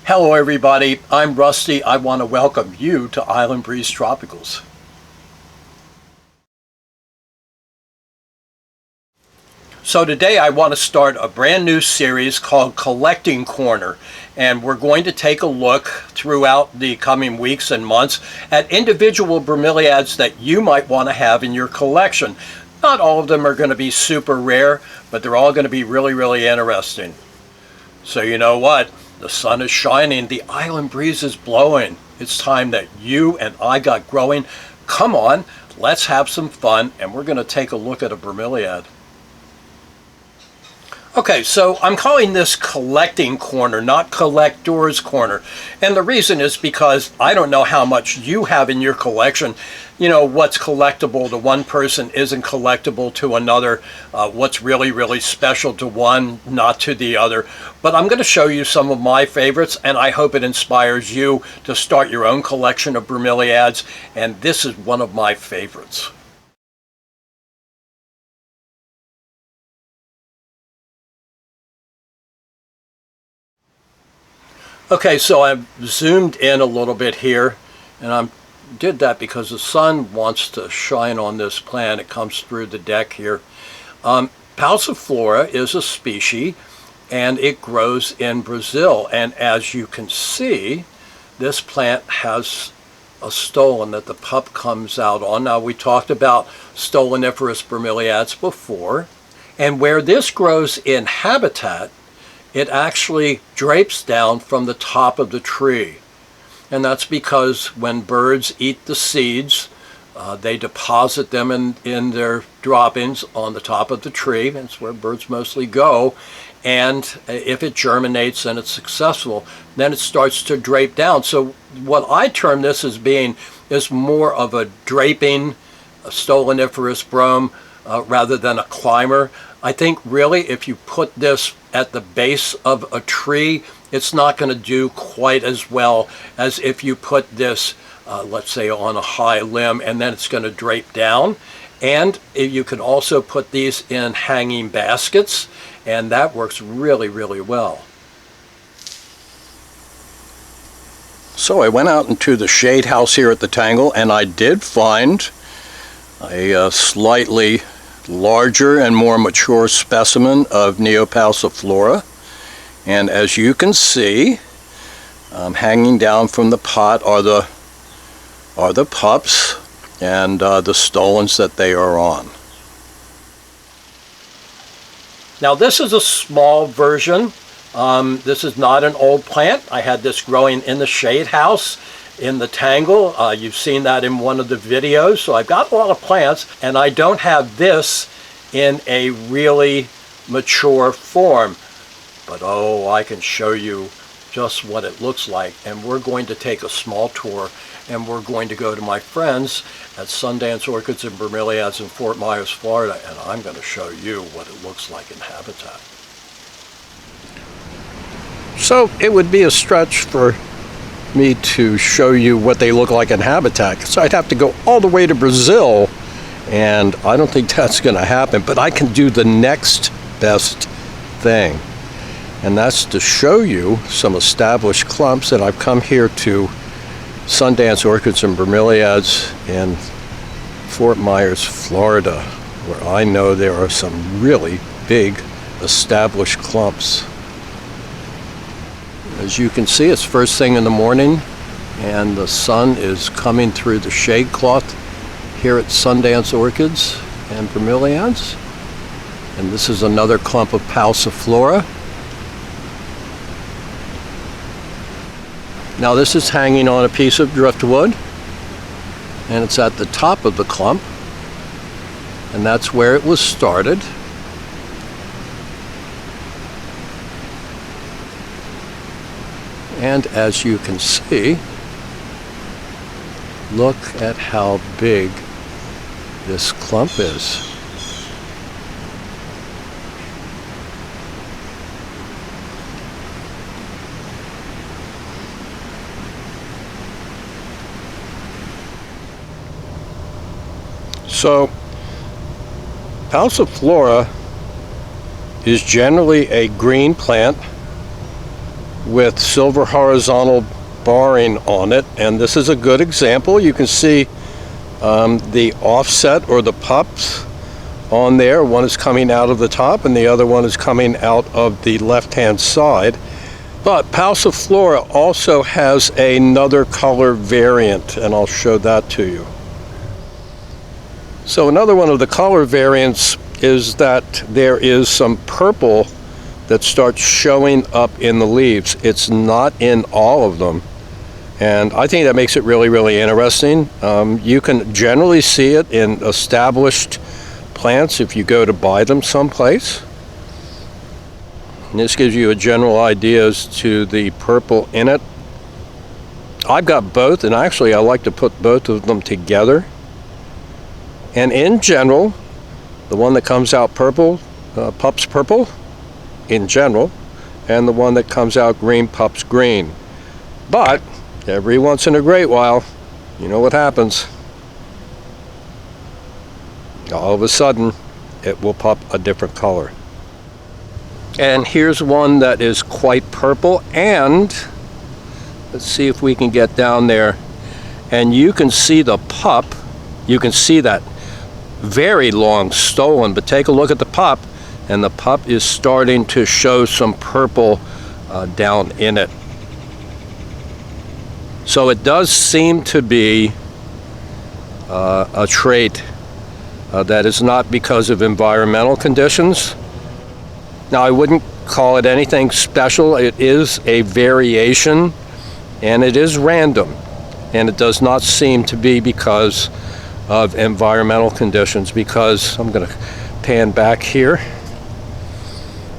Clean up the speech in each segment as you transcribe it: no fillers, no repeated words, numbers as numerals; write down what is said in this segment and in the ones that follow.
Hello everybody, I'm Rusty. I want to welcome you to Island Breeze Tropicals. So today I want to start a brand new series called Collecting Corner, and we're going to take a look throughout the coming weeks and months at individual bromeliads that you might want to have in your collection. Not all of them are going to be super rare, but they're all going to be really interesting. So you know what? The sun is shining, the island breeze is blowing. It's time that you and I got growing. Come on, let's have some fun, and we're going to take a look at a bromeliad. Okay, so I'm calling this Collecting Corner, not Collector's Corner. And the reason is because I don't know how much you have in your collection. You know, what's collectible to one person isn't collectible to another. What's really special to one, not to the other. But I'm going to show you some of my favorites, and I hope it inspires you to start your own collection of bromeliads. And this is one of my favorites. Okay, so I've zoomed in a little bit here, and I did that because the sun wants to shine on this plant. It comes through the deck here. Pauciflora is a species, and it grows in Brazil. And as you can see, this plant has a stolon that the pup comes out on. Now, we talked about stoloniferous bromeliads before, and where this grows in habitat, it actually drapes down from the top of the tree. And that's because when birds eat the seeds, they deposit them in their droppings on the top of the tree. That's where birds mostly go. And if it germinates and it's successful, then it starts to drape down. So what I term this as being is more of a draping, a stoloniferous brome, rather than a climber. I think really if you put this at the base of a tree, it's not going to do quite as well as if you put this, let's say, on a high limb, and then it's going to drape down. And you can also put these in hanging baskets, and that works really well. So I went out into the shade house here at the Tangle, and I did find a slightly larger and more mature specimen of Pauciflora. And as you can see, hanging down from the pot are the pups and the stolons that they are on. Now this is a small version. This is not an old plant. I had this growing in the shade house in the Tangle. You've seen that in one of the videos. So I've got a lot of plants, and I don't have this in a really mature form. But oh, I can show you just what it looks like. And we're going to take a small tour, and we're going to go to my friends at Sundance Orchids and Bromeliads in Fort Myers, Florida, and I'm going to show you what it looks like in habitat. So it would be a stretch for me to show you what they look like in habitat, so I'd have to go all the way to Brazil, and I don't think that's going to happen. But I can do the next best thing, and that's to show you some established clumps. And I've come here to Sundance Orchids and Bromeliads in Fort Myers, Florida, where I know there are some really big established clumps. As you can see, it's first thing in the morning, and the sun is coming through the shade cloth here at Sundance Orchids and Bromeliads. And this is another clump of Pauciflora. Now this is hanging on a piece of driftwood, and it's at the top of the clump, and that's where it was started. And as you can see, look at how big this clump is. So, Pauciflora is generally a green plant with silver horizontal barring on it, and this is a good example. You can see the offset or the pups on there. One is coming out of the top and the other one is coming out of the left-hand side. But pauciflora also has another color variant, and I'll show that to you. So another one of the color variants is that there is some purple that starts showing up in the leaves. It's not in all of them, and I think that makes it really, really interesting. You can generally see it in established plants if you go to buy them someplace. And this gives you a general idea as to the purple in it. I've got both, and actually I like to put both of them together. And in general, the one that comes out purple, pups purple in general, and the one that comes out green, pups green. But every once in a great while, you know what happens. All of a sudden, it will pop a different color. And here's one that is quite purple, and let's see if we can get down there. And you can see the pup, you can see that very long stolon, but take a look at the pup, and the pup is starting to show some purple down in it. So it does seem to be a trait that is not because of environmental conditions. Now, I wouldn't call it anything special. It is a variation, and it is random, and it does not seem to be because of environmental conditions, because I'm going to pan back here,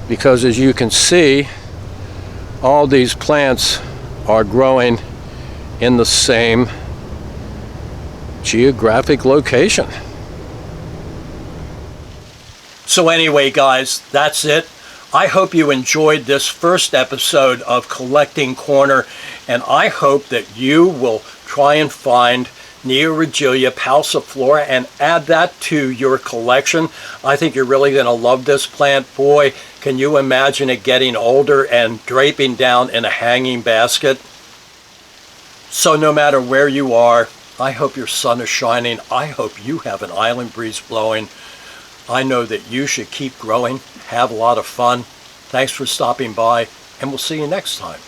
because as you can see, all these plants are growing in the same geographic location. So anyway, guys, that's it. I hope you enjoyed this first episode of Collecting Corner, and I hope that you will try and find Neoregelia pauciflora and add that to your collection. I think you're really going to love this plant. Boy, can you imagine it getting older and draping down in a hanging basket. So no matter where you are, I hope your sun is shining. I hope you have an island breeze blowing. I know that you should keep growing, have a lot of fun. Thanks for stopping by, and we'll see you next time.